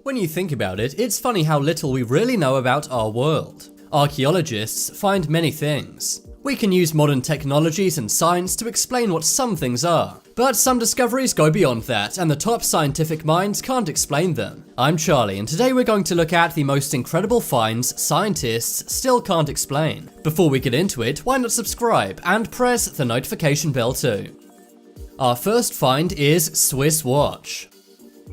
When you think about it, it's funny how little we really know about our world. Archaeologists find many things. We can use modern technologies and science to explain what some things are, but some discoveries go beyond that, and the top scientific minds can't explain them. I'm Charlie, and today we're going to look at the most incredible finds scientists still can't explain. Before we get into it, why not subscribe and press the notification bell too. Our first find is Swiss watch.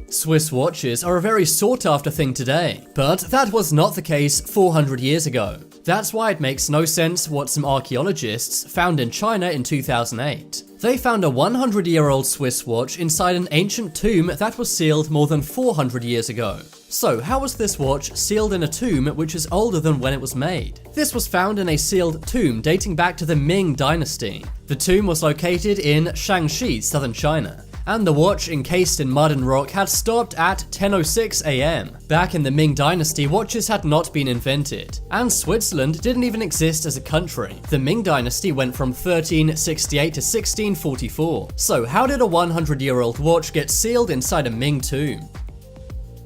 Swiss watches are a very sought after thing today, but that was not the case 400 years ago. That's why it makes no sense what some archaeologists found in China in 2008. They found a 100-year-old Swiss watch inside an ancient tomb that was sealed more than 400 years ago. So how was this watch sealed in a tomb which is older than when it was made? This was found in a sealed tomb dating back to the Ming Dynasty. The tomb was located in Shaanxi, southern China, and the watch, encased in mud and rock, had stopped at 10:06 AM. Back in the Ming Dynasty, watches had not been invented, and Switzerland didn't even exist as a country. The Ming Dynasty went from 1368 to 1644. So how did a 100-year-old watch get sealed inside a Ming tomb?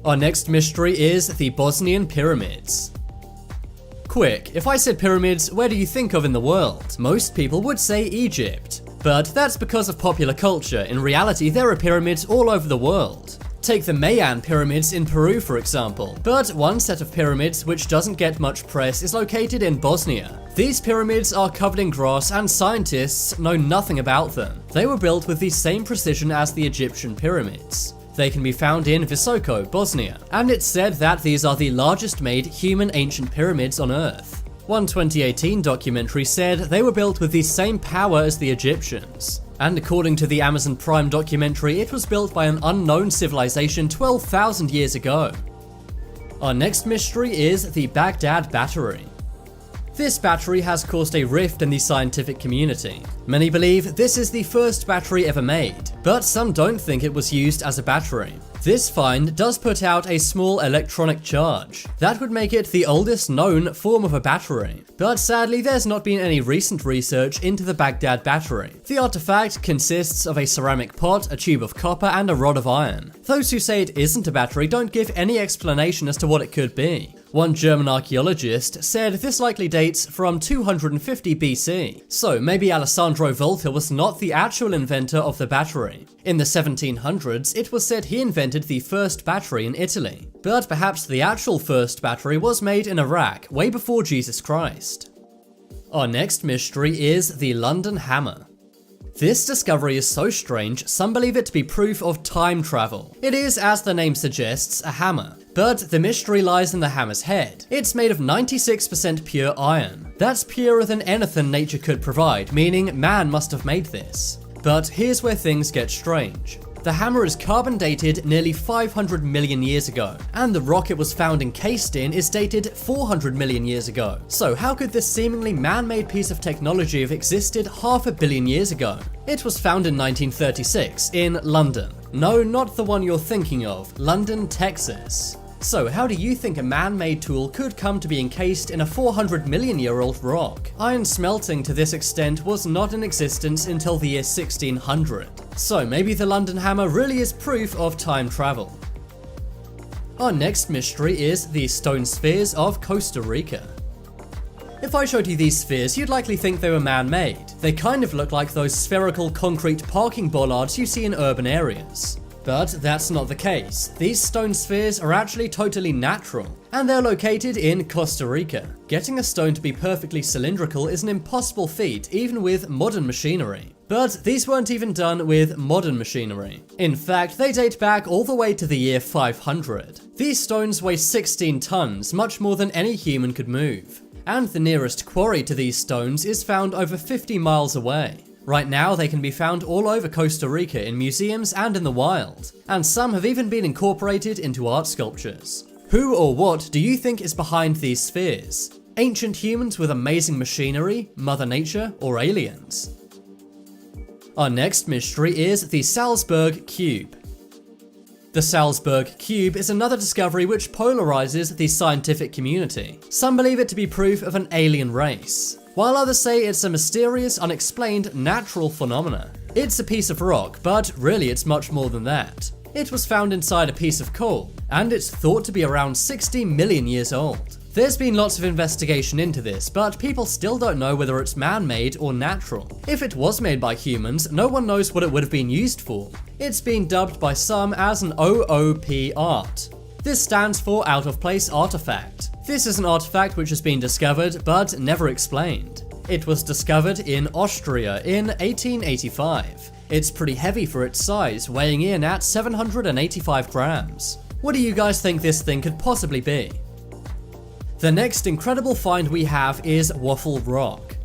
Our next mystery is the Bosnian Pyramids. Quick, if I said pyramids, where do you think of in the world? Most people would say Egypt. But that's because of popular culture. In reality, there are pyramids all over the world. Take the Mayan pyramids in Peru, for example. But one set of pyramids which doesn't get much press is located in Bosnia. These pyramids are covered in grass and scientists know nothing about them. They were built with the same precision as the Egyptian pyramids. They can be found in Visoko, Bosnia, and it's said that these are the largest made human ancient pyramids on Earth. One 2018 documentary said they were built with the same power as the Egyptians. And according to the Amazon Prime documentary, it was built by an unknown civilization 12,000 years ago. Our next mystery is the Baghdad Battery. This battery has caused a rift in the scientific community. Many believe this is the first battery ever made, but some don't think it was used as a battery. This find does put out a small electronic charge. That would make it the oldest known form of a battery. But sadly, there's not been any recent research into the Baghdad Battery. The artifact consists of a ceramic pot, a tube of copper, and a rod of iron. Those who say it isn't a battery don't give any explanation as to what it could be. One German archaeologist said this likely dates from 250 BC, so maybe Alessandro Volta was not the actual inventor of the battery. In the 1700s, it was said he invented the first battery in Italy, but perhaps the actual first battery was made in Iraq way before Jesus Christ. Our next mystery is the London Hammer. This discovery is so strange, some believe it to be proof of time travel. It is, as the name suggests, a hammer. But the mystery lies in the hammer's head. It's made of 96% pure iron. That's purer than anything nature could provide, meaning man must have made this. But here's where things get strange. The hammer is carbon dated nearly 500 million years ago, and the rock it was found encased in is dated 400 million years ago. So how could this seemingly man-made piece of technology have existed 500 million years ago? It was found in 1936 in London. No, not the one you're thinking of, London, Texas. So how do you think a man-made tool could come to be encased in a 400 million year old rock? Iron smelting to this extent was not in existence until the year 1600. So maybe the London Hammer really is proof of time travel. Our next mystery is the stone spheres of Costa Rica. If I showed you these spheres, you'd likely think they were man-made. They kind of look like those spherical concrete parking bollards you see in urban areas. But that's not the case. These stone spheres are actually totally natural, and they're located in Costa Rica. Getting a stone to be perfectly cylindrical is an impossible feat, even with modern machinery. But these weren't even done with modern machinery. In fact, they date back all the way to the year 500. These stones weigh 16 tons, much more than any human could move. And the nearest quarry to these stones is found over 50 miles away. Right now, they can be found all over Costa Rica in museums and in the wild, and some have even been incorporated into art sculptures. Who or what do you think is behind these spheres? Ancient humans with amazing machinery, Mother Nature, or aliens? Our next mystery is the Salzburg Cube. The Salzburg Cube is another discovery which polarizes the scientific community. Some believe it to be proof of an alien race, while others say it's a mysterious, unexplained, natural phenomena. It's a piece of rock, but really it's much more than that. It was found inside a piece of coal, and it's thought to be around 60 million years old. There's been lots of investigation into this, but people still don't know whether it's man-made or natural. If it was made by humans, no one knows what it would have been used for. It's been dubbed by some as an OOP art. This stands for Out of Place Artifact. This is an artifact which has been discovered, but never explained. It was discovered in Austria in 1885. It's pretty heavy for its size, weighing in at 785 grams. What do you guys think this thing could possibly be? The next incredible find we have is Waffle Rock.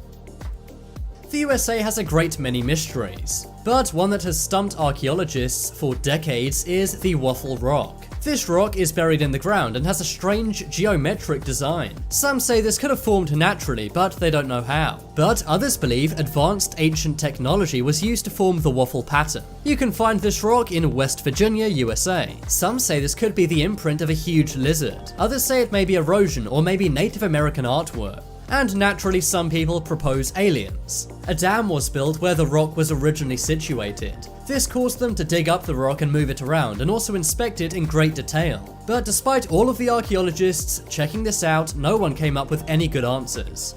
The USA has a great many mysteries, but one that has stumped archaeologists for decades is the Waffle Rock. This rock is buried in the ground and has a strange geometric design. Some say this could have formed naturally, but they don't know how. But others believe advanced ancient technology was used to form the waffle pattern. You can find this rock in West Virginia, USA. Some say this could be the imprint of a huge lizard. Others say it may be erosion or maybe Native American artwork. And naturally, some people propose aliens. A dam was built where the rock was originally situated. This caused them to dig up the rock and move it around, and also inspect it in great detail. But despite all of the archaeologists checking this out, no one came up with any good answers.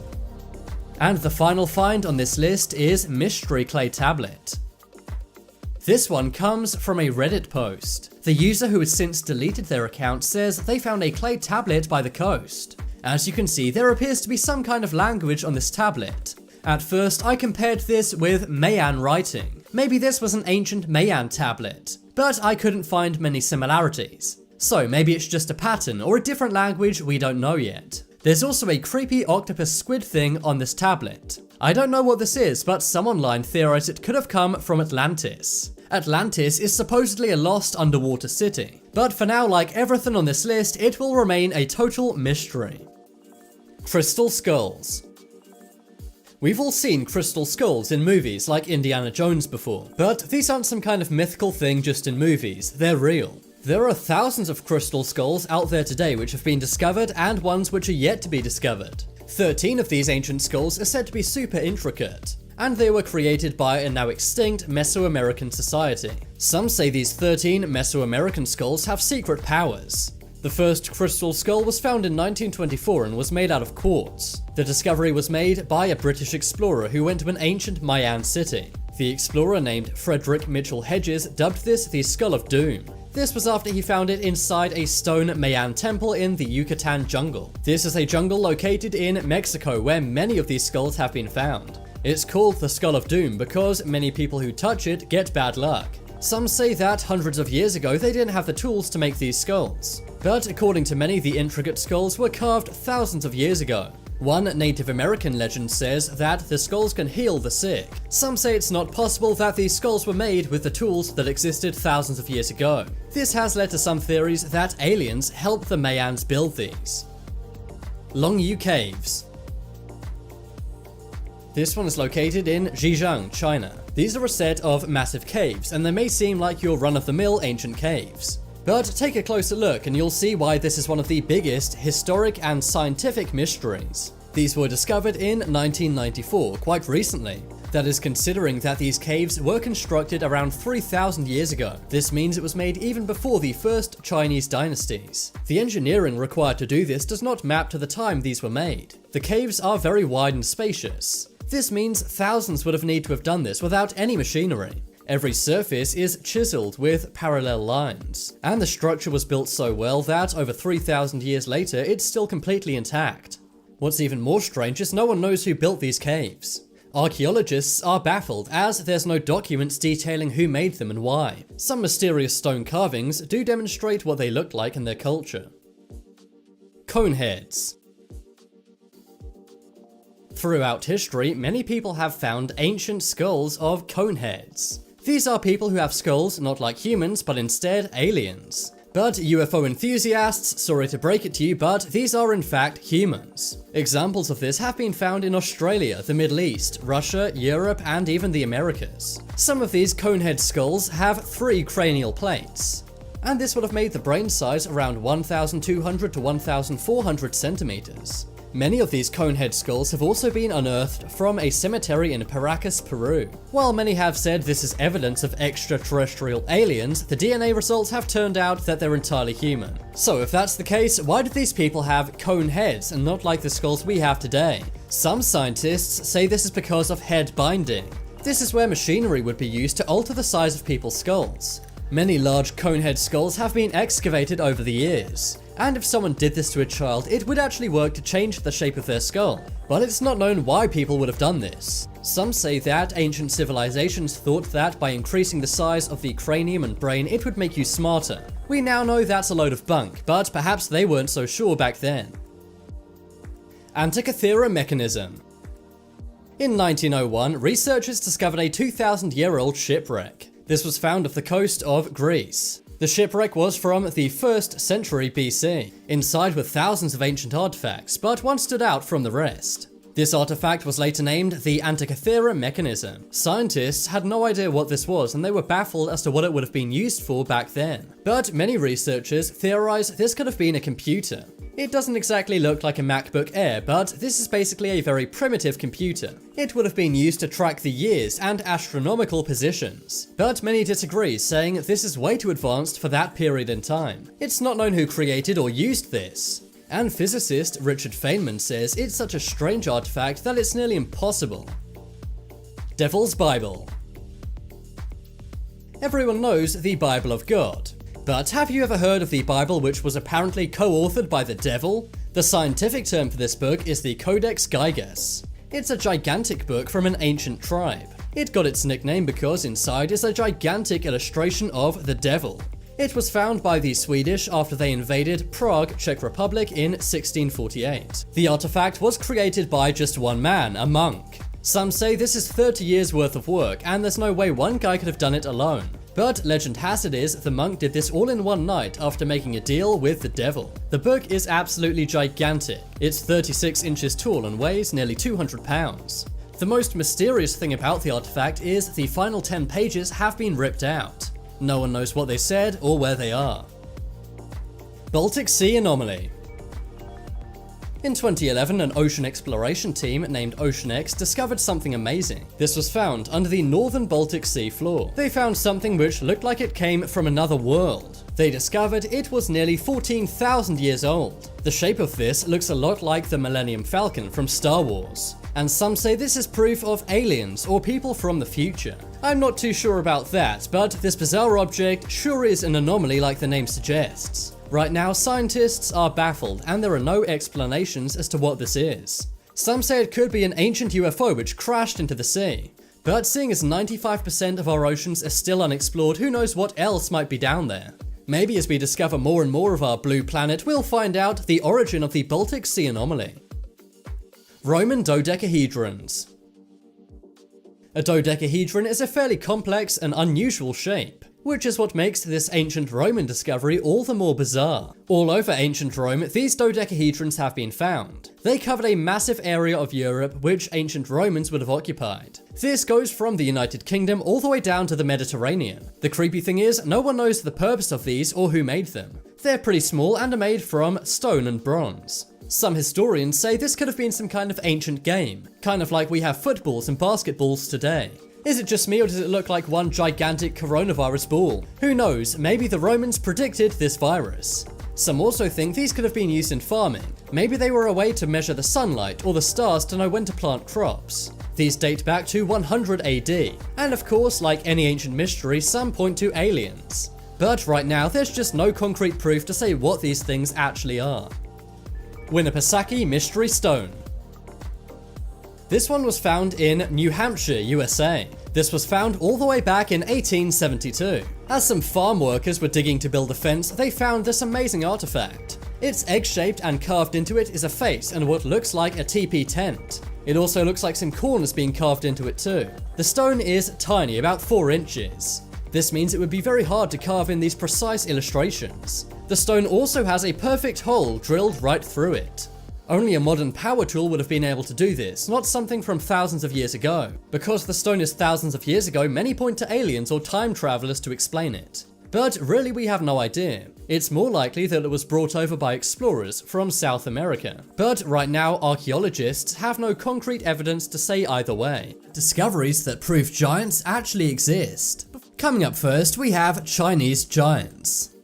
And the final find on this list is Mystery Clay Tablet. This one comes from a Reddit post. The user, who has since deleted their account, says they found a clay tablet by the coast. As you can see, there appears to be some kind of language on this tablet. At first, I compared this with Mayan writing. Maybe this was an ancient Mayan tablet, but I couldn't find many similarities. So maybe it's just a pattern or a different language we don't know yet. There's also a creepy octopus squid thing on this tablet. I don't know what this is, but some online theorize it could have come from Atlantis. Atlantis is supposedly a lost underwater city, but for now, like everything on this list, it will remain a total mystery. Crystal skulls. We've all seen crystal skulls in movies like Indiana Jones before, but these aren't some kind of mythical thing just in movies, they're real. There are thousands of crystal skulls out there today which have been discovered and ones which are yet to be discovered. 13 of these ancient skulls are said to be super intricate, and they were created by a now extinct Mesoamerican society. Some say these 13 Mesoamerican skulls have secret powers. The first crystal skull was found in 1924 and was made out of quartz. The discovery was made by a British explorer who went to an ancient Mayan city. The explorer, named Frederick Mitchell Hedges, dubbed this the Skull of Doom. This was after he found it inside a stone Mayan temple in the Yucatan jungle. This is a jungle located in Mexico where many of these skulls have been found. It's called the Skull of Doom because many people who touch it get bad luck. Some say that hundreds of years ago they didn't have the tools to make these skulls. But according to many, the intricate skulls were carved thousands of years ago. One Native American legend says that the skulls can heal the sick. Some say it's not possible that these skulls were made with the tools that existed thousands of years ago. This has led to some theories that aliens helped the Mayans build these. Longyu Caves. This one is located in Zhejiang, China. These are a set of massive caves, and they may seem like your run-of-the-mill ancient caves. But take a closer look and you'll see why this is one of the biggest historic and scientific mysteries. These were discovered in 1994, quite recently. That is, considering that these caves were constructed around 3,000 years ago. This means it was made even before the first Chinese dynasties. The engineering required to do this does not map to the time these were made. The caves are very wide and spacious. This means thousands would have needed to have done this without any machinery. Every surface is chiseled with parallel lines, and the structure was built so well that over 3,000 years later it's still completely intact. What's even more strange is no one knows who built these caves. Archaeologists are baffled as there's no documents detailing who made them and why. Some mysterious stone carvings do demonstrate what they looked like in their culture. Coneheads. Throughout history, many people have found ancient skulls of coneheads. These are people who have skulls not like humans, but instead aliens. But UFO enthusiasts, sorry to break it to you, but these are in fact humans. Examples of this have been found in Australia, the Middle East, Russia, Europe, and even the Americas. Some of these conehead skulls have 3 cranial plates, and this would have made the brain size around 1,200 to 1,400 centimeters. Many of these conehead skulls have also been unearthed from a cemetery in Paracas, Peru. While many have said this is evidence of extraterrestrial aliens, the DNA results have turned out that they're entirely human. So if that's the case, why did these people have cone heads and not like the skulls we have today? Some scientists say this is because of head binding. This is where machinery would be used to alter the size of people's skulls. Many large conehead skulls have been excavated over the years, and if someone did this to a child, it would actually work to change the shape of their skull. But it's not known why people would have done this. Some say that ancient civilizations thought that by increasing the size of the cranium and brain, it would make you smarter. We now know that's a load of bunk, but perhaps they weren't so sure back then. Antikythera Mechanism. In 1901, researchers discovered a 2,000-year-old shipwreck. This was found off the coast of Greece. The shipwreck was from the 1st century BC. Inside were thousands of ancient artifacts, but one stood out from the rest. This artifact was later named the Antikythera Mechanism. Scientists had no idea what this was, and they were baffled as to what it would have been used for back then. But many researchers theorize this could have been a computer. It doesn't exactly look like a MacBook Air, but this is basically a very primitive computer. It would have been used to track the years and astronomical positions. But many disagree, saying this is way too advanced for that period in time. It's not known who created or used this. And physicist Richard Feynman says it's such a strange artifact that it's nearly impossible. Devil's Bible. Everyone knows the Bible of God. But have you ever heard of the Bible which was apparently co-authored by the devil? The scientific term for this book is the Codex Gigas. It's a gigantic book from an ancient tribe. It got its nickname because inside is a gigantic illustration of the devil. It was found by the Swedish after they invaded Prague, Czech Republic in 1648. The artifact was created by just one man, a monk. Some say this is 30 years worth of work and there's no way one guy could have done it alone. But legend has it is the monk did this all in one night after making a deal with the devil. The book is absolutely gigantic. It's 36 inches tall and weighs nearly 200 pounds. The most mysterious thing about the artifact is the final 10 pages have been ripped out. No one knows what they said or where they are. Baltic Sea Anomaly. In 2011, an ocean exploration team named OceanX discovered something amazing. This was found under the northern Baltic Sea floor. They found something which looked like it came from another world. They discovered it was nearly 14,000 years old. The shape of this looks a lot like the Millennium Falcon from Star Wars. And some say this is proof of aliens or people from the future. I'm not too sure about that, but this bizarre object sure is an anomaly like the name suggests. Right now, scientists are baffled and there are no explanations as to what this is. Some say it could be an ancient UFO which crashed into the sea. But seeing as 95% of our oceans are still unexplored, who knows what else might be down there? Maybe as we discover more and more of our blue planet, we'll find out the origin of the Baltic Sea Anomaly. Roman Dodecahedrons. A dodecahedron is a fairly complex and unusual shape, which is what makes this ancient Roman discovery all the more bizarre. All over ancient Rome, these dodecahedrons have been found. They covered a massive area of Europe which ancient Romans would have occupied. This goes from the United Kingdom all the way down to the Mediterranean. The creepy thing is, no one knows the purpose of these or who made them. They're pretty small and are made from stone and bronze. Some historians say this could have been some kind of ancient game, kind of like we have footballs and basketballs today. Is it just me or does it look like one gigantic coronavirus ball? Who knows, maybe the Romans predicted this virus. Some also think these could have been used in farming. Maybe they were a way to measure the sunlight or the stars to know when to plant crops. These date back to 100 AD, and of course, like any ancient mystery, some point to aliens. But right now, there's just no concrete proof to say what these things actually are. Winnipesaki Mystery Stone. This one was found in New Hampshire, USA. This was found all the way back in 1872. As some farm workers were digging to build a fence, they found this amazing artifact. It's egg-shaped and carved into it is a face and what looks like a teepee tent. It also looks like some corn is being carved into it too. The stone is tiny, about 4 inches. This means it would be very hard to carve in these precise illustrations. The stone also has a perfect hole drilled right through it. Only a modern power tool would have been able to do this, not something from thousands of years ago. Because the stone is thousands of years ago, many point to aliens or time travelers to explain it. But really we have no idea. It's more likely that it was brought over by explorers from South America. But right now, archaeologists have no concrete evidence to say either way. Discoveries that prove giants actually exist. Coming up first, we have Chinese giants.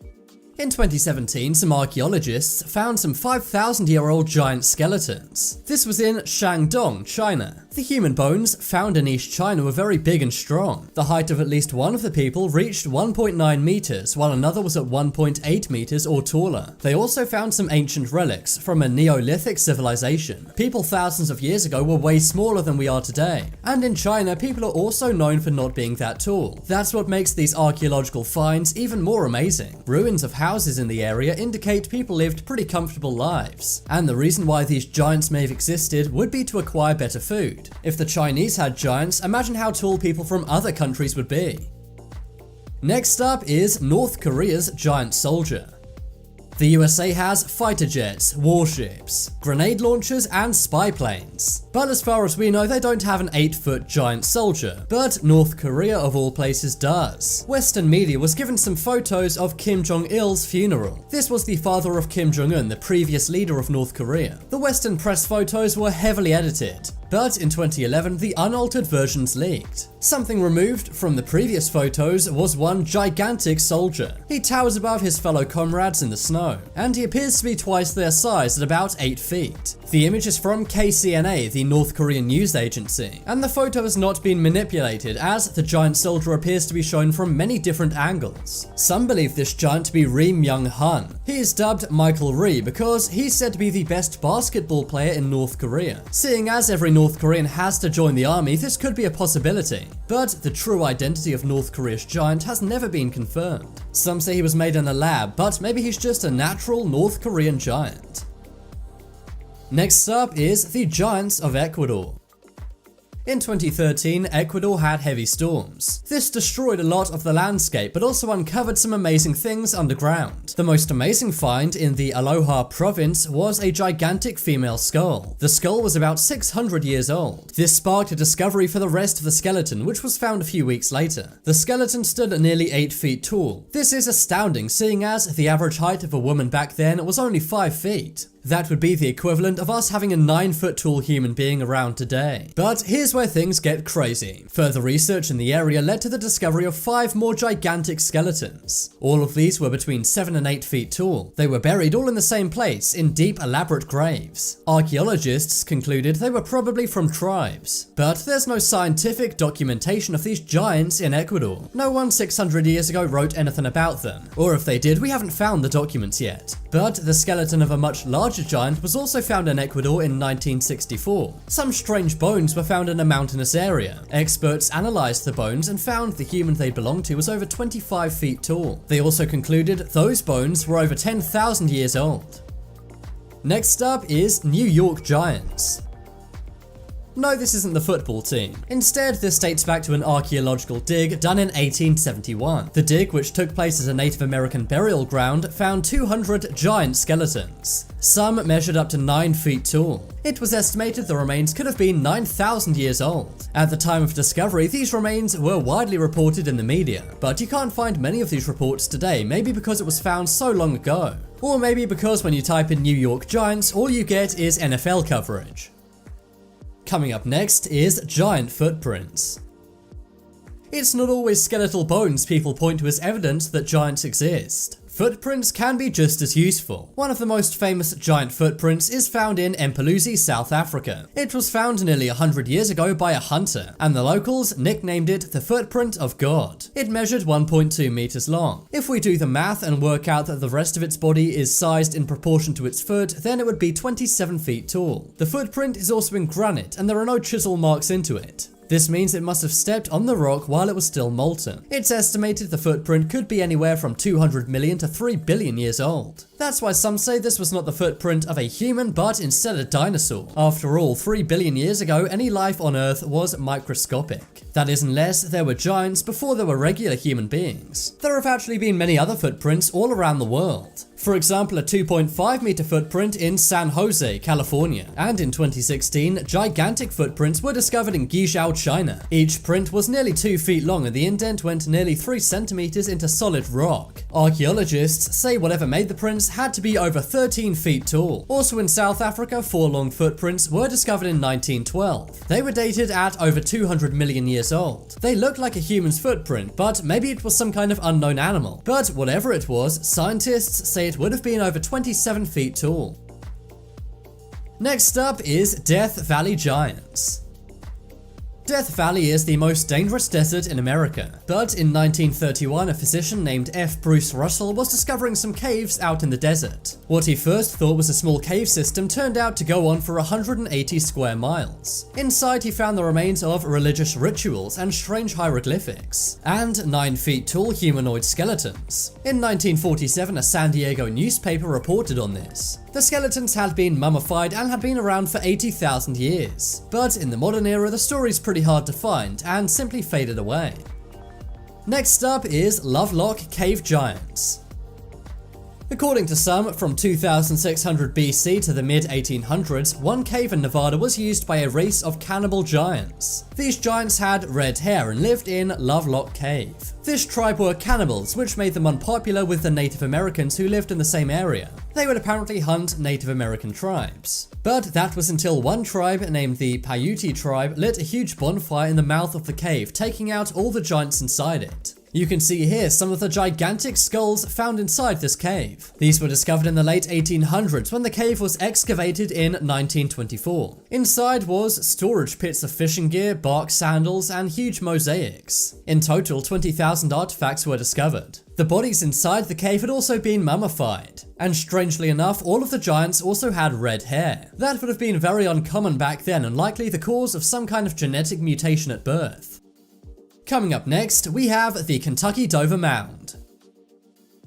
In 2017, some archaeologists found some 5,000-year-old giant skeletons. This was in Shandong, China. The human bones found in East China were very big and strong. The height of at least one of the people reached 1.9 meters, while another was at 1.8 meters or taller. They also found some ancient relics from a Neolithic civilization. People thousands of years ago were way smaller than we are today. And in China, people are also known for not being that tall. That's what makes these archaeological finds even more amazing. Ruins of houses in the area indicate people lived pretty comfortable lives. And the reason why these giants may have existed would be to acquire better food. If the Chinese had giants, imagine how tall people from other countries would be. Next up is North Korea's giant soldier. The USA has fighter jets, warships, grenade launchers, and spy planes. But as far as we know, they don't have an 8-foot giant soldier. But North Korea, of all places, does. Western media was given some photos of Kim Jong-il's funeral. This was the father of Kim Jong-un, the previous leader of North Korea. The Western press photos were heavily edited. But in 2011, the unaltered versions leaked. Something removed from the previous photos was one gigantic soldier. He towers above his fellow comrades in the snow, and he appears to be twice their size at about 8 feet. The image is from KCNA, the North Korean news agency, and the photo has not been manipulated as the giant soldier appears to be shown from many different angles. Some believe this giant to be Ri Myung-hun. He is dubbed Michael Ri because he's said to be the best basketball player in North Korea. Seeing as every North Korean has to join the army, this could be a possibility. But the true identity of North Korea's giant has never been confirmed. Some say he was made in a lab, but maybe he's just a natural North Korean giant. Next up is the Giants of Ecuador. In 2013, Ecuador had heavy storms. This destroyed a lot of the landscape, but also uncovered some amazing things underground. The most amazing find in the Aloha province was a gigantic female skull. The skull was about 600 years old. This sparked a discovery for the rest of the skeleton, which was found a few weeks later. The skeleton stood at nearly 8 feet tall. This is astounding, seeing as the average height of a woman back then was only 5 feet. That would be the equivalent of us having a 9-foot tall human being around today. But here's where things get crazy. Further research in the area led to the discovery of 5 more gigantic skeletons. All of these were between 7 and 8 feet tall. They were buried all in the same place, in deep, elaborate graves. Archaeologists concluded they were probably from tribes. But there's no scientific documentation of these giants in Ecuador. No one 600 years ago wrote anything about them. Or if they did, we haven't found the documents yet. But the skeleton of a much larger giant was also found in Ecuador in 1964. Some strange bones were found in a mountainous area. Experts analyzed the bones and found the human they belonged to was over 25 feet tall. They also concluded those bones were over 10,000 years old. Next up is New York Giants. No, this isn't the football team. Instead, this dates back to an archaeological dig done in 1871. The dig, which took place at a Native American burial ground, found 200 giant skeletons. Some measured up to 9 feet tall. It was estimated the remains could have been 9,000 years old. At the time of discovery, these remains were widely reported in the media, but you can't find many of these reports today, maybe because it was found so long ago. Or maybe because when you type in New York Giants, all you get is NFL coverage. Coming up next is giant footprints. It's not always skeletal bones people point to as evidence that giants exist. Footprints can be just as useful. One of the most famous giant footprints is found in Mpuluzi, South Africa. It was found nearly 100 years ago by a hunter, and the locals nicknamed it the footprint of God. It measured 1.2 meters long. If we do the math and work out that the rest of its body is sized in proportion to its foot, then it would be 27 feet tall. The footprint is also in granite, and there are no chisel marks into it. This means it must have stepped on the rock while it was still molten. It's estimated the footprint could be anywhere from 200 million to 3 billion years old. That's why some say this was not the footprint of a human, but instead a dinosaur. After all, 3 billion years ago, any life on Earth was microscopic. That is, unless there were giants before there were regular human beings. There have actually been many other footprints all around the world. For example, a 2.5 meter footprint in San Jose, California. And in 2016, gigantic footprints were discovered in Guizhou, China. Each print was nearly 2 feet long and the indent went nearly 3 centimeters into solid rock. Archaeologists say whatever made the prints had to be over 13 feet tall. Also in South Africa, 4 long footprints were discovered in 1912. They were dated at over 200 million years old. They looked like a human's footprint, but maybe it was some kind of unknown animal. But whatever it was, scientists say it would have been over 27 feet tall. Next up is Death Valley Giants. Death Valley is the most dangerous desert in America, but in 1931 a physician named F. Bruce Russell was discovering some caves out in the desert. What he first thought was a small cave system turned out to go on for 180 square miles. Inside he found the remains of religious rituals and strange hieroglyphics, and 9 feet tall humanoid skeletons. In 1947 a San Diego newspaper reported on this. The skeletons had been mummified and had been around for 80,000 years, but in the modern era the story's pretty hard to find and simply faded away. Next up is Lovelock Cave Giants. According to some, from 2600 BC to the mid-1800s, one cave in Nevada was used by a race of cannibal giants. These giants had red hair and lived in Lovelock Cave. This tribe were cannibals, which made them unpopular with the Native Americans who lived in the same area. They would apparently hunt Native American tribes. But that was until one tribe, named the Paiute tribe, lit a huge bonfire in the mouth of the cave, taking out all the giants inside it. You can see here some of the gigantic skulls found inside this cave. These were discovered in the late 1800s when the cave was excavated in 1924. Inside was storage pits of fishing gear, bark sandals, and huge mosaics. In total, 20,000 artifacts were discovered. The bodies inside the cave had also been mummified. And strangely enough, all of the giants also had red hair. That would have been very uncommon back then and likely the cause of some kind of genetic mutation at birth. Coming up next, we have the Kentucky Dover Mound.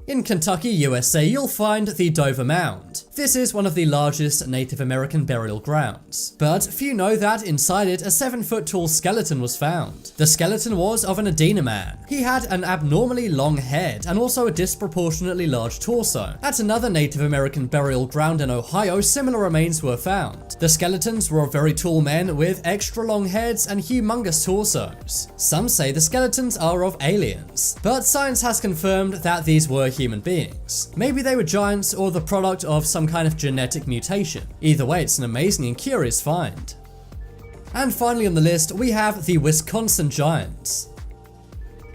In Kentucky, USA, you'll find the Dover Mound. This is one of the largest Native American burial grounds. But few know that inside it a 7-foot-tall skeleton was found. The skeleton was of an Adena man. He had an abnormally long head and also a disproportionately large torso. At another Native American burial ground in Ohio, similar remains were found. The skeletons were of very tall men with extra long heads and humongous torsos. Some say the skeletons are of aliens, but science has confirmed that these were human beings. Maybe they were giants or the product of some kind of genetic mutation. Either way, it's an amazing and curious find. And finally on the list, we have the Wisconsin Giants.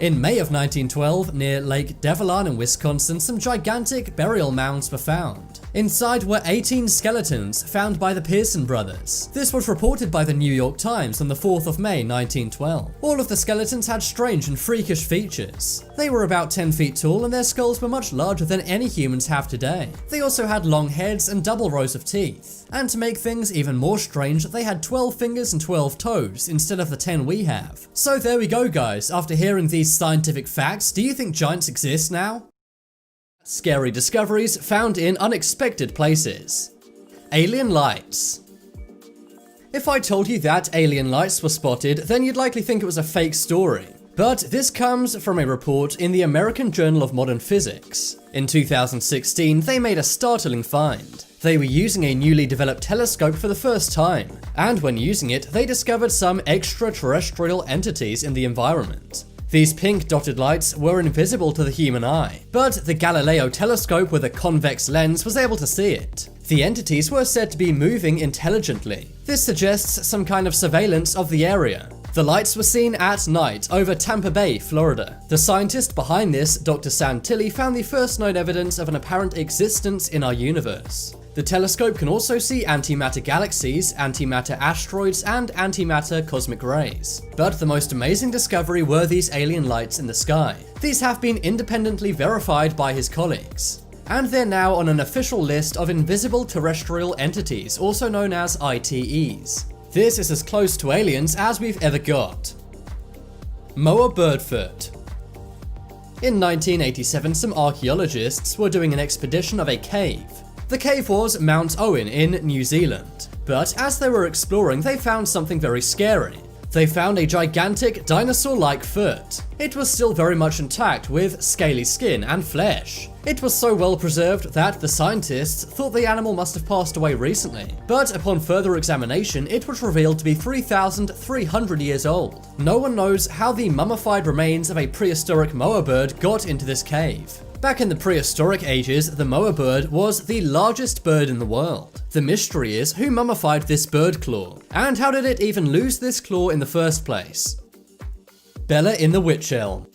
In May of 1912, near Lake Devilon in Wisconsin, some gigantic burial mounds were found. Inside were 18 skeletons found by the Pearson brothers. This was reported by the New York Times on the 4th of May 1912. All of the skeletons had strange and freakish features. They were about 10 feet tall and their skulls were much larger than any humans have today. They also had long heads and double rows of teeth. And to make things even more strange, they had 12 fingers and 12 toes instead of the 10 we have. So there we go guys, after hearing these scientific facts, do you think giants exist now? Scary discoveries found in unexpected places. Alien lights. If I told you that alien lights were spotted, then you'd likely think it was a fake story. But this comes from a report in the American Journal of Modern Physics. In 2016, they made a startling find. They were using a newly developed telescope for the first time, and when using it, they discovered some extraterrestrial entities in the environment. These pink dotted lights were invisible to the human eye, but the Galileo telescope with a convex lens was able to see it. The entities were said to be moving intelligently. This suggests some kind of surveillance of the area. The lights were seen at night over Tampa Bay, Florida. The scientist behind this, Dr. Santilli, found the first known evidence of an apparent existence in our universe. The telescope can also see antimatter galaxies, antimatter asteroids, and antimatter cosmic rays. But the most amazing discovery were these alien lights in the sky. These have been independently verified by his colleagues. And they're now on an official list of invisible terrestrial entities, also known as ITEs. This is as close to aliens as we've ever got. Moa Bird Foot. In 1987, some archaeologists were doing an expedition of a cave. The cave was Mount Owen in New Zealand, but as they were exploring, they found something very scary. They found a gigantic dinosaur-like foot. It was still very much intact with scaly skin and flesh. It was so well preserved that the scientists thought the animal must have passed away recently, but upon further examination it was revealed to be 3,300 years old. No one knows how the mummified remains of a prehistoric Moa bird got into this cave. Back in the prehistoric ages, the Moa bird was the largest bird in the world. The mystery is who mummified this bird claw, and how did it even lose this claw in the first place? Bella in the Witch Elm.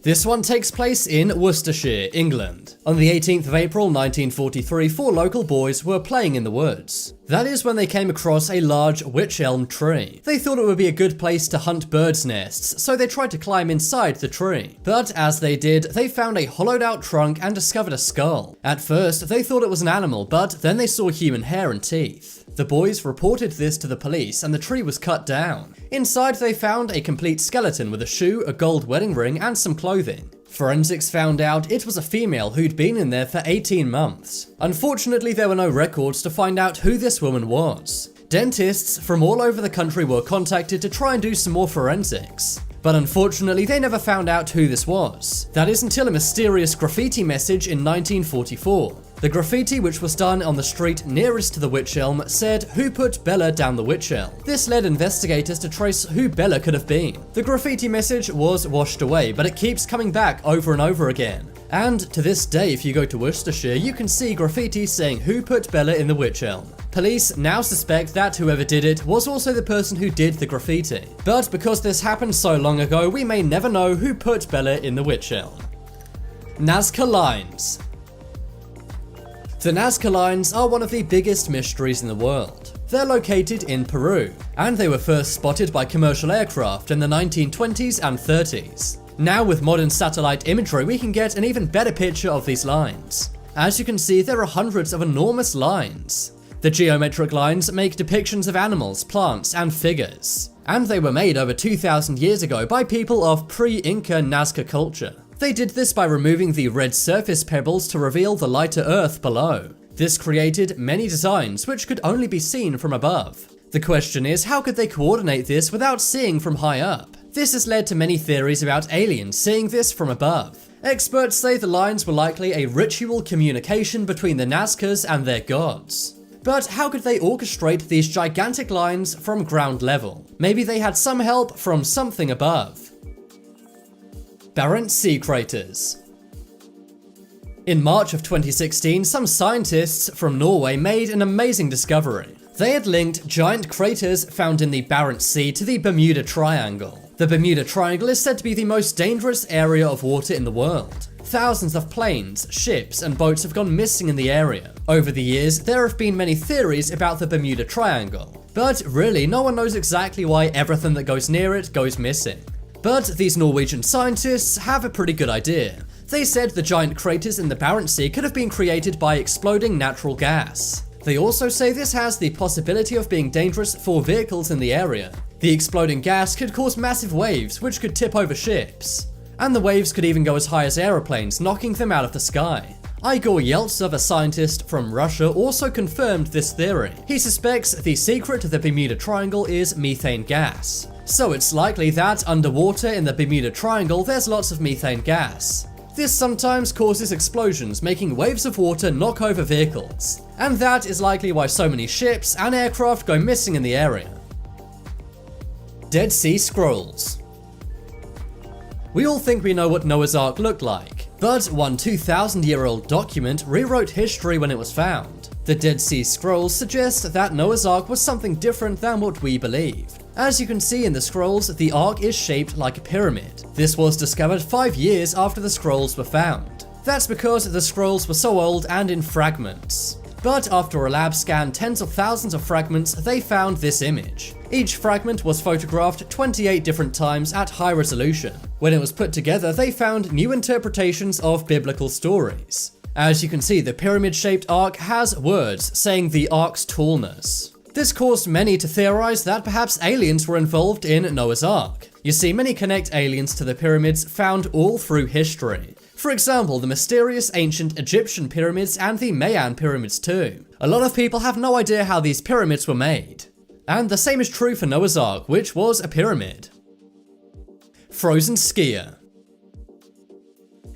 This one takes place in Worcestershire, England. On the 18th of April 1943, 4 local boys were playing in the woods. That is when they came across a large wych elm tree. They thought it would be a good place to hunt birds' nests, so they tried to climb inside the tree. But as they did, they found a hollowed out trunk and discovered a skull. At first, they thought it was an animal, but then they saw human hair and teeth. The boys reported this to the police and the tree was cut down. Inside they found a complete skeleton with a shoe, a gold wedding ring and some clothing. Forensics found out it was a female who'd been in there for 18 months. Unfortunately, there were no records to find out who this woman was. Dentists from all over the country were contacted to try and do some more forensics. But unfortunately, they never found out who this was. That is until a mysterious graffiti message in 1944. The graffiti, which was done on the street nearest to the wych elm, said, "Who put Bella down the wych elm?" This led investigators to trace who Bella could have been. The graffiti message was washed away, but it keeps coming back over and over again. And to this day, if you go to Worcestershire, you can see graffiti saying "Who put Bella in the wych elm?" Police now suspect that whoever did it was also the person who did the graffiti. But because this happened so long ago, we may never know who put Bella in the wych elm. Nazca Lines. The Nazca Lines are one of the biggest mysteries in the world. They're located in Peru, and they were first spotted by commercial aircraft in the 1920s and 30s. Now with modern satellite imagery, we can get an even better picture of these lines. As you can see, there are hundreds of enormous lines. The geometric lines make depictions of animals, plants, and figures. And they were made over 2,000 years ago by people of pre-Inca Nazca culture. They did this by removing the red surface pebbles to reveal the lighter earth below. This created many designs which could only be seen from above. The question is, how could they coordinate this without seeing from high up? This has led to many theories about aliens seeing this from above. Experts say the lines were likely a ritual communication between the Nazcas and their gods. But how could they orchestrate these gigantic lines from ground level? Maybe they had some help from something above. Barrancy Craters. In March of 2016, some scientists from Norway made an amazing discovery. They had linked giant craters found in the Barents Sea to the Bermuda Triangle. The Bermuda Triangle is said to be the most dangerous area of water in the world. Thousands of planes, ships, and boats have gone missing in the area. Over the years, there have been many theories about the Bermuda Triangle. But really, no one knows exactly why everything that goes near it goes missing. But these Norwegian scientists have a pretty good idea. They said the giant craters in the Barents Sea could have been created by exploding natural gas. They also say this has the possibility of being dangerous for vehicles in the area. The exploding gas could cause massive waves which could tip over ships. And the waves could even go as high as aeroplanes, knocking them out of the sky. Igor Yeltsov, a scientist from Russia, also confirmed this theory. He suspects the secret to the Bermuda Triangle is methane gas. So it's likely that underwater in the Bermuda Triangle there's lots of methane gas. This sometimes causes explosions, making waves of water knock over vehicles. And that is likely why so many ships and aircraft go missing in the area. Dead Sea Scrolls. We all think we know what Noah's Ark looked like, but one 2,000-year-old document rewrote history when it was found. The Dead Sea Scrolls suggest that Noah's Ark was something different than what we believed. As you can see in the scrolls, the Ark is shaped like a pyramid. This was discovered 5 years after the scrolls were found. That's because the scrolls were so old and in fragments. But after a lab scanned tens of thousands of fragments, they found this image. Each fragment was photographed 28 different times at high resolution. When it was put together, they found new interpretations of biblical stories. As you can see, the pyramid-shaped Ark has words saying the Ark's tallness. This caused many to theorize that perhaps aliens were involved in Noah's Ark. You see, many connect aliens to the pyramids found all through history. For example, the mysterious ancient Egyptian pyramids and the Mayan pyramids too. A lot of people have no idea how these pyramids were made. And the same is true for Noah's Ark, which was a pyramid. Frozen skier.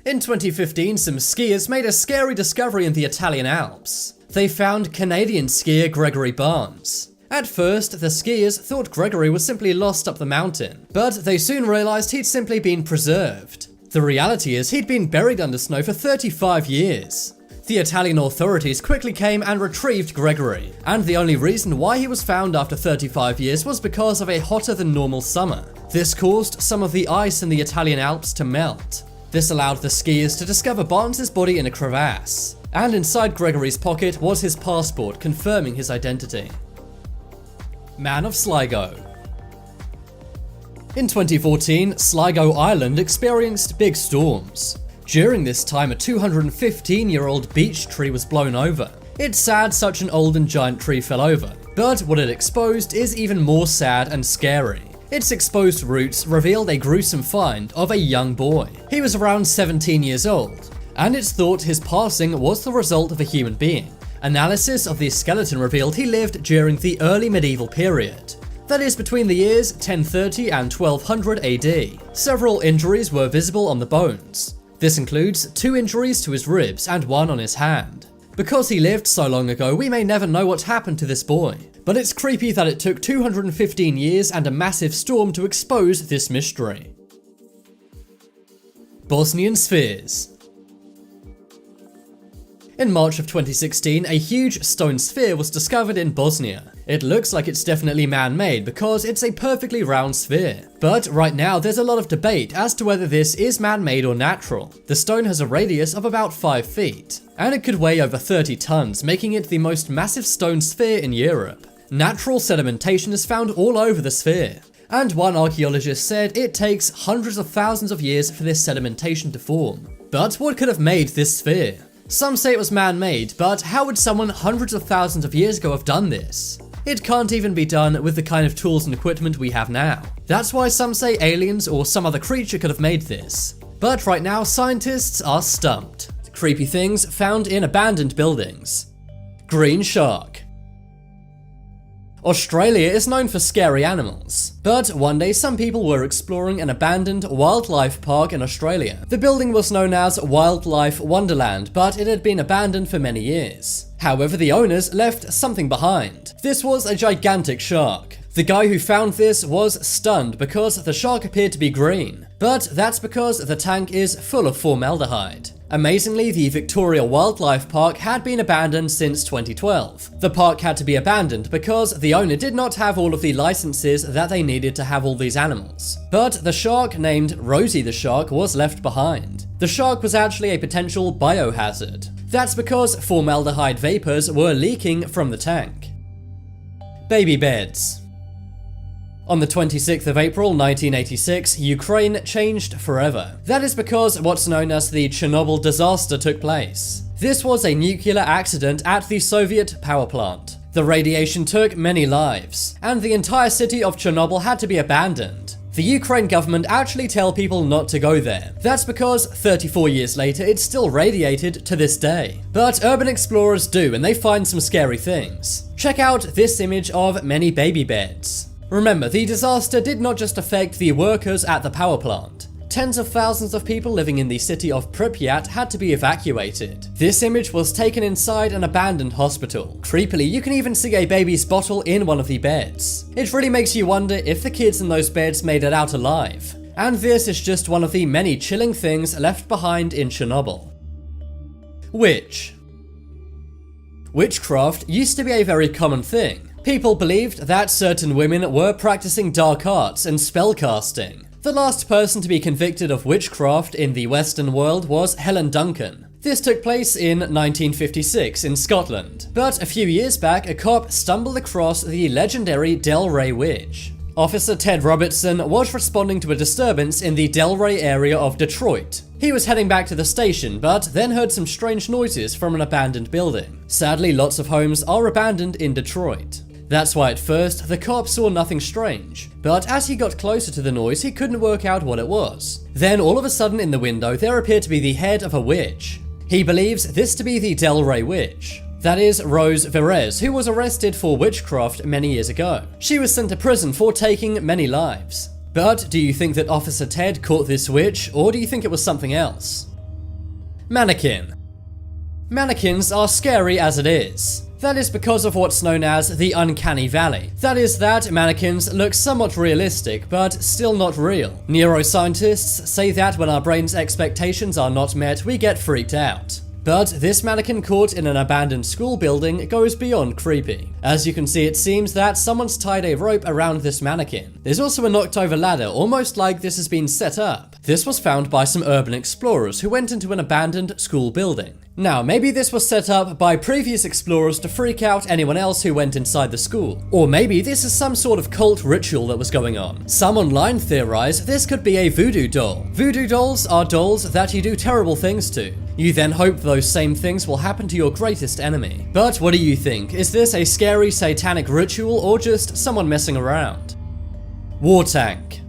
In 2015, some skiers made a scary discovery in the Italian Alps. They found Canadian skier Gregory Barnes. At first, the skiers thought Gregory was simply lost up the mountain, but they soon realized he'd simply been preserved. The reality is he'd been buried under snow for 35 years. The Italian authorities quickly came and retrieved Gregory, and the only reason why he was found after 35 years was because of a hotter than normal summer. This caused some of the ice in the Italian Alps to melt. This allowed the skiers to discover Barnes' body in a crevasse, and inside Gregory's pocket was his passport confirming his identity. Man of Sligo. In 2014, Sligo Island experienced big storms. During this time, a 215-year-old beech tree was blown over. It's sad such an old and giant tree fell over, but what it exposed is even more sad and scary. Its exposed roots revealed a gruesome find of a young boy. He was around 17 years old, and it's thought his passing was the result of a human being. Analysis of the skeleton revealed he lived during the early medieval period. That is between the years 1030 and 1200 AD. Several injuries were visible on the bones. This includes 2 injuries to his ribs and 1 on his hand. Because he lived so long ago, we may never know what happened to this boy. But it's creepy that it took 215 years and a massive storm to expose this mystery. Bosnian Spheres. In March of 2016, a huge stone sphere was discovered in Bosnia. It looks like it's definitely man-made because it's a perfectly round sphere. But right now there's a lot of debate as to whether this is man-made or natural. The stone has a radius of about 5 feet, and it could weigh over 30 tons, making it the most massive stone sphere in Europe. Natural sedimentation is found all over the sphere, and one archaeologist said it takes hundreds of thousands of years for this sedimentation to form. But what could have made this sphere? Some say it was man-made, but how would someone hundreds of thousands of years ago have done this? It can't even be done with the kind of tools and equipment we have now. That's why some say aliens or some other creature could have made this. But right now, scientists are stumped. Creepy things found in abandoned buildings. Green shark. Australia is known for scary animals, but one day some people were exploring an abandoned wildlife park in Australia. The building was known as Wildlife Wonderland, but it had been abandoned for many years. However, the owners left something behind. This was a gigantic shark. The guy who found this was stunned because the shark appeared to be green, but that's because the tank is full of formaldehyde. Amazingly, the Victoria Wildlife Park had been abandoned since 2012. The park had to be abandoned because the owner did not have all of the licenses that they needed to have all these animals. But the shark named Rosie the shark was left behind. The shark was actually a potential biohazard. That's because formaldehyde vapors were leaking from the tank. Baby beds. On the 26th of April 1986, Ukraine changed forever. That is because what's known as the Chernobyl disaster took place. This was a nuclear accident at the Soviet power plant. The radiation took many lives, and the entire city of Chernobyl had to be abandoned. The Ukraine government actually tell people not to go there. That's because 34 years later, it's still radiated to this day. But urban explorers do, and they find some scary things. Check out this image of many baby beds. Remember, the disaster did not just affect the workers at the power plant. Tens of thousands of people living in the city of Pripyat had to be evacuated. This image was taken inside an abandoned hospital. Creepily, you can even see a baby's bottle in one of the beds. It really makes you wonder if the kids in those beds made it out alive. And this is just one of the many chilling things left behind in Chernobyl. Witch. Witchcraft used to be a very common thing. People believed that certain women were practicing dark arts and spellcasting. The last person to be convicted of witchcraft in the Western world was Helen Duncan. This took place in 1956 in Scotland. But a few years back, a cop stumbled across the legendary Delray Witch. Officer Ted Robertson was responding to a disturbance in the Delray area of Detroit. He was heading back to the station, but then heard some strange noises from an abandoned building. Sadly, lots of homes are abandoned in Detroit. That's why at first, the cop saw nothing strange, but as he got closer to the noise, he couldn't work out what it was. Then all of a sudden in the window, there appeared to be the head of a witch. He believes this to be the Delray Witch. That is Rose Verez, who was arrested for witchcraft many years ago. She was sent to prison for taking many lives. But do you think that Officer Ted caught this witch, or do you think it was something else? Mannequin. Mannequins are scary as it is. That is because of what's known as the uncanny valley. That is that mannequins look somewhat realistic, but still not real. Neuroscientists say that when our brain's expectations are not met, we get freaked out. But this mannequin caught in an abandoned school building goes beyond creepy. As you can see, it seems that someone's tied a rope around this mannequin. There's also a knocked over ladder, almost like this has been set up. This was found by some urban explorers who went into an abandoned school building. Now, maybe this was set up by previous explorers to freak out anyone else who went inside the school. Or maybe this is some sort of cult ritual that was going on. Some online theorize this could be a voodoo doll. Voodoo dolls are dolls that you do terrible things to. You then hope those same things will happen to your greatest enemy. But what do you think? Is this a scary satanic ritual or just someone messing around? War tank.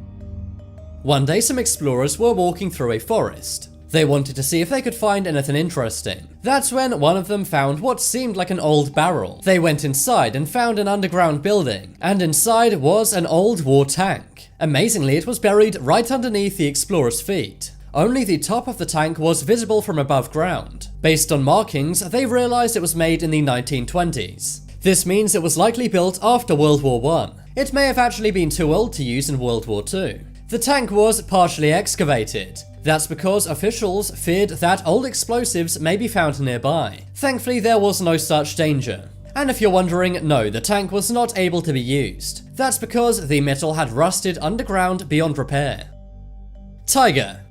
One day some explorers were walking through a forest. They wanted to see if they could find anything interesting. That's when one of them found what seemed like an old barrel. They went inside and found an underground building, and inside was an old war tank. Amazingly, it was buried right underneath the explorers' feet. Only the top of the tank was visible from above ground. Based on markings, they realized it was made in the 1920s. This means it was likely built after World War I. It may have actually been too old to use in World War II. The tank was partially excavated. That's because officials feared that old explosives may be found nearby. Thankfully, there was no such danger. And if you're wondering, no, the tank was not able to be used. That's because the metal had rusted underground beyond repair. Tiger.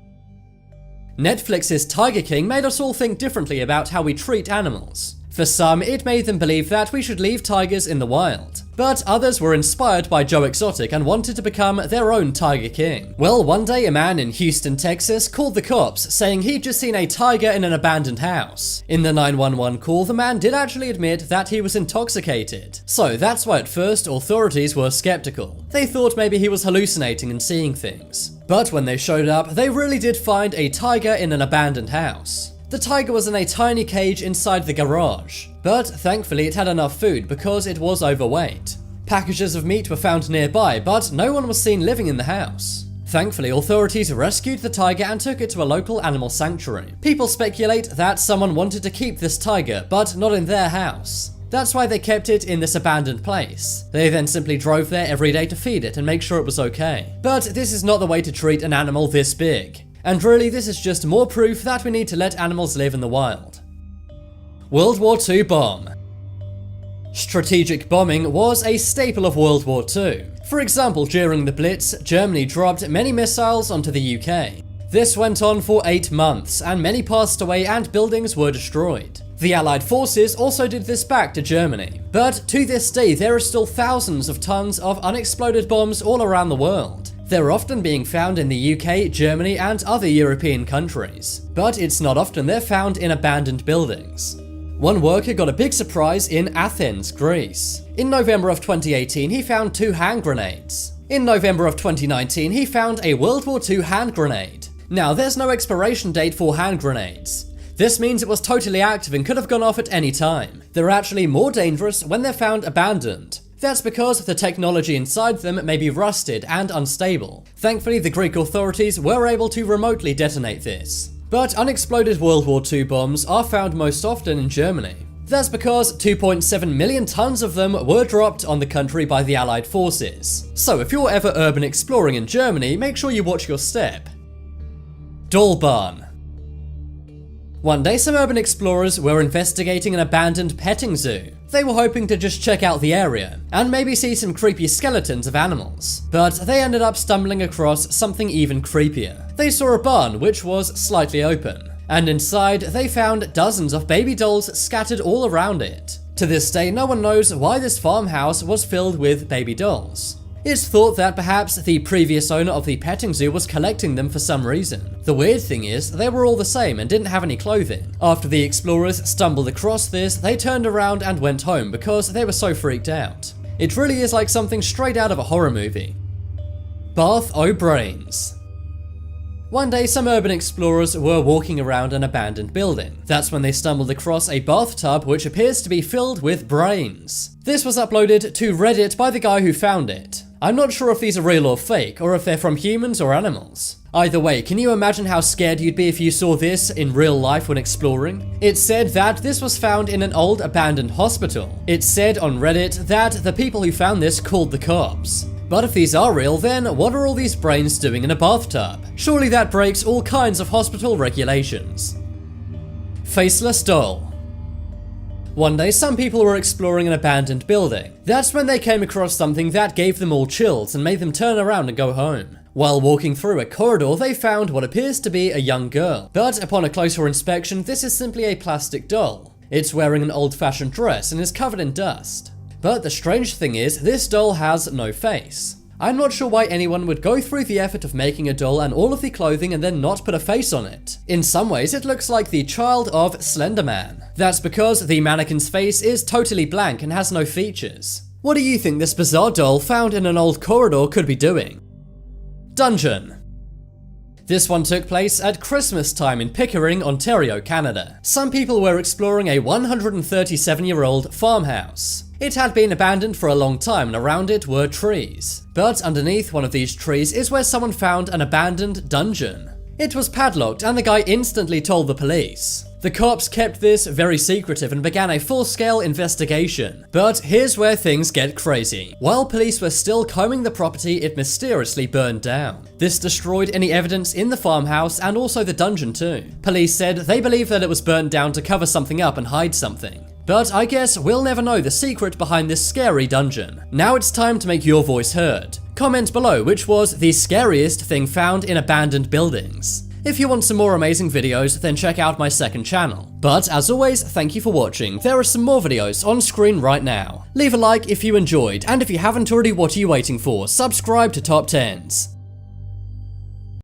Netflix's Tiger King made us all think differently about how we treat animals. For some, it made them believe that we should leave tigers in the wild. But others were inspired by Joe Exotic and wanted to become their own Tiger King. Well, one day a man in Houston, Texas called the cops saying he'd just seen a tiger in an abandoned house. In the 911 call, the man did actually admit that he was intoxicated. So that's why at first authorities were skeptical. They thought maybe he was hallucinating and seeing things. But when they showed up, they really did find a tiger in an abandoned house. The tiger was in a tiny cage inside the garage, but thankfully it had enough food because it was overweight. Packages of meat were found nearby, but no one was seen living in the house. Thankfully, authorities rescued the tiger and took it to a local animal sanctuary. People speculate that someone wanted to keep this tiger, but not in their house. That's why they kept it in this abandoned place. They then simply drove there every day to feed it and make sure it was okay. But this is not the way to treat an animal this big. And really, this is just more proof that we need to let animals live in the wild. World War II bomb. Strategic bombing was a staple of World War II. For example, during the Blitz, Germany dropped many missiles onto the UK. This went on for 8 months, and many passed away and buildings were destroyed. The Allied forces also did this back to Germany. But to this day, there are still thousands of tons of unexploded bombs all around the world. They're often being found in the UK, Germany, and other European countries. But it's not often they're found in abandoned buildings. One worker got a big surprise in Athens, Greece. In November of 2018, he found 2 hand grenades. In November of 2019, he found a World War II hand grenade. Now, there's no expiration date for hand grenades. This means it was totally active and could have gone off at any time. They're actually more dangerous when they're found abandoned. That's because the technology inside them may be rusted and unstable. Thankfully, the Greek authorities were able to remotely detonate this. But unexploded World War II bombs are found most often in Germany. That's because 2.7 million tons of them were dropped on the country by the Allied forces. So if you're ever urban exploring in Germany, make sure you watch your step. Doll barn. One day, some urban explorers were investigating an abandoned petting zoo. They were hoping to just check out the area, and maybe see some creepy skeletons of animals. But they ended up stumbling across something even creepier. They saw a barn which was slightly open, and inside they found dozens of baby dolls scattered all around it. To this day, no one knows why this farmhouse was filled with baby dolls. It's thought that perhaps the previous owner of the petting zoo was collecting them for some reason. The weird thing is, they were all the same and didn't have any clothing. After the explorers stumbled across this, they turned around and went home because they were so freaked out. It really is like something straight out of a horror movie. Bath O'Brains. One day, some urban explorers were walking around an abandoned building. That's when they stumbled across a bathtub which appears to be filled with brains. This was uploaded to Reddit by the guy who found it. I'm not sure if these are real or fake, or if they're from humans or animals. Either way, can you imagine how scared you'd be if you saw this in real life when exploring? It said that this was found in an old abandoned hospital. It said on Reddit that the people who found this called the cops. But if these are real, then what are all these brains doing in a bathtub? Surely that breaks all kinds of hospital regulations. Faceless Doll. One day, some people were exploring an abandoned building. That's when they came across something that gave them all chills and made them turn around and go home. While walking through a corridor, they found what appears to be a young girl. But upon a closer inspection, this is simply a plastic doll. It's wearing an old-fashioned dress and is covered in dust. But the strange thing is, this doll has no face. I'm not sure why anyone would go through the effort of making a doll and all of the clothing and then not put a face on it. In some ways, it looks like the child of Slender Man. That's because the mannequin's face is totally blank and has no features. What do you think this bizarre doll found in an old corridor could be doing? Dungeon. This one took place at Christmas time in Pickering, Ontario, Canada. Some people were exploring a 137-year-old farmhouse. It had been abandoned for a long time and around it were trees. But underneath one of these trees is where someone found an abandoned dungeon. It was padlocked and the guy instantly told the police. The cops kept this very secretive and began a full-scale investigation. But here's where things get crazy. While police were still combing the property, it mysteriously burned down. This destroyed any evidence in the farmhouse and also the dungeon too. Police said they believe that it was burned down to cover something up and hide something. But I guess we'll never know the secret behind this scary dungeon. Now it's time to make your voice heard. Comment below which was the scariest thing found in abandoned buildings. If you want some more amazing videos, then check out my second channel. But as always, thank you for watching. There are some more videos on screen right now. Leave a like if you enjoyed, and if you haven't already, what are you waiting for? Subscribe to Top 10s.